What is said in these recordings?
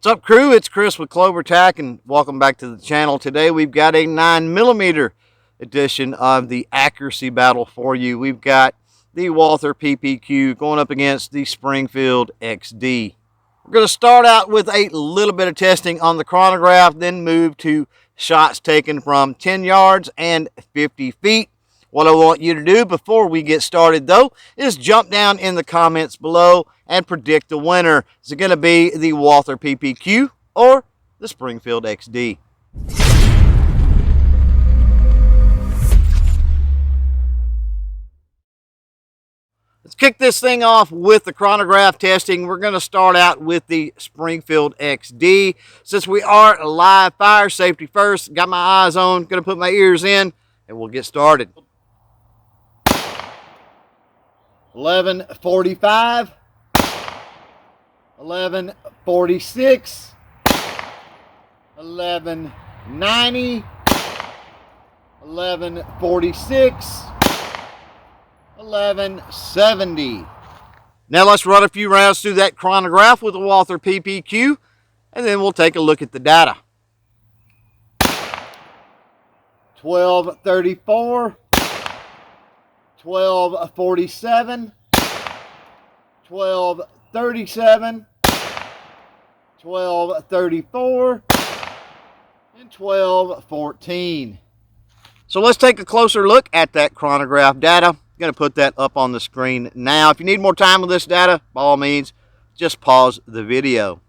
What's up, crew? It's Chris with CloverTac, and welcome back to the channel. Today we've got a 9mm edition of the accuracy battle for you. We've got the Walther PPQ going up against the Springfield XD. We're going to start out with a little bit of testing on the chronograph, then move to shots taken from 10 yards and 50 feet. What I want you to do before we get started, though, is jump down in the comments below and predict the winner. Is it going to be the Walther PPQ or the Springfield XD? Let's kick this thing off with the chronograph testing. We're going to start out with the Springfield XD. Since we are live fire, safety first, got my eyes on, going to put my ears in, and we'll get started. 11:45, 11:46, 11:90, 11:46, 11:70. Now let's run a few rounds through that chronograph with the Walther PPQ, and then we'll take a look at the data. 12:34, 12:47, 12:37, 12:34, and 12:14. So let's take a closer look at that chronograph data. I'm going to put that up on the screen now. If you need more time with this data, by all means, just pause the video.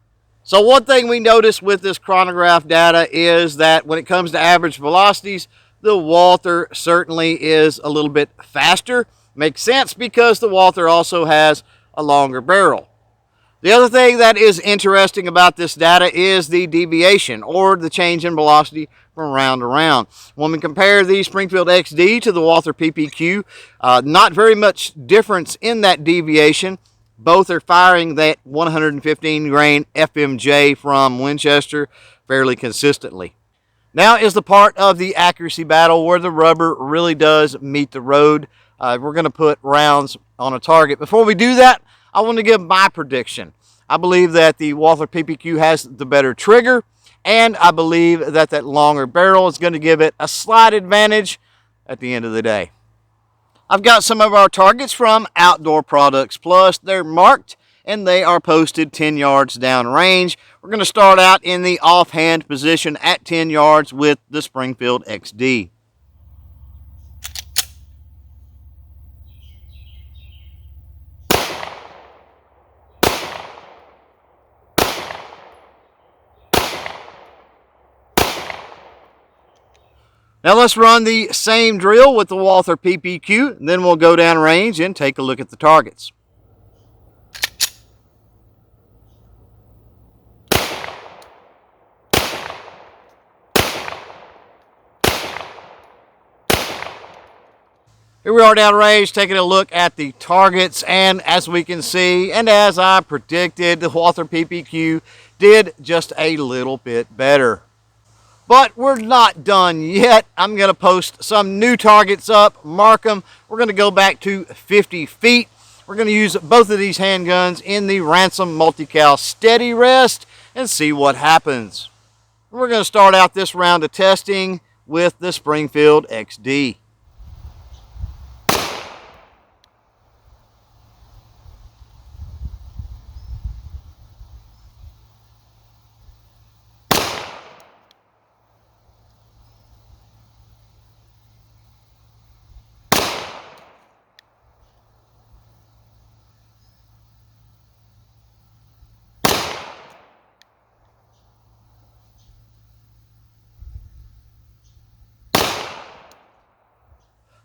So one thing we notice with this chronograph data is that when it comes to average velocities, the Walther certainly is a little bit faster. Makes sense because the Walther also has a longer barrel. The other thing that is interesting about this data is the deviation, or the change in velocity from round to round. When we compare the Springfield XD to the Walther PPQ, not very much difference in that deviation. Both are firing that 115 grain FMJ from Winchester fairly consistently. Now is the part of the accuracy battle where the rubber really does meet the road. We're going to put rounds on a target. Before we do that, I want to give my prediction. I believe that the Walther PPQ has the better trigger, and I believe that that longer barrel is going to give it a slight advantage at the end of the day. I've got some of our targets from Outdoor Products Plus. They're marked, and they are posted 10 yards downrange. We're going to start out in the offhand position at 10 yards with the Springfield XD. Now let's run the same drill with the Walther PPQ, and then we'll go downrange and take a look at the targets. Here we are downrange taking a look at the targets, and as we can see, and as I predicted, the Walther PPQ did just a little bit better. But we're not done yet. I'm going to post some new targets up, mark them. We're going to go back to 50 feet. We're going to use both of these handguns in the Ransom multi-cal steady rest and see what happens. We're going to start out this round of testing with the Springfield XD.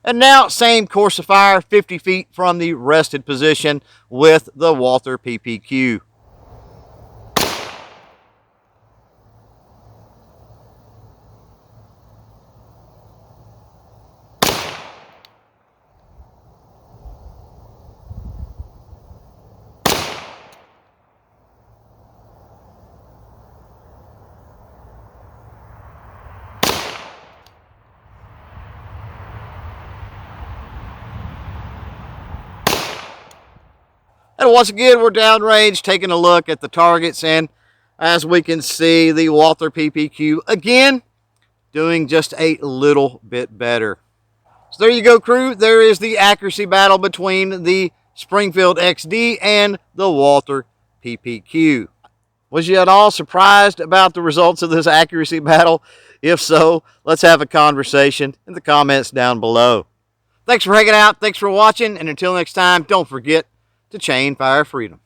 And now, same course of fire, 50 feet from the rested position with the Walther PPQ. And once again, we're downrange taking a look at the targets, and as we can see, the Walther PPQ, again, doing just a little bit better. So there you go, crew. There is the accuracy battle between the Springfield XD and the Walther PPQ. Was you at all surprised about the results of this accuracy battle? If so, let's have a conversation in the comments down below. Thanks for hanging out. Thanks for watching. And until next time, don't forget to chain fire freedom.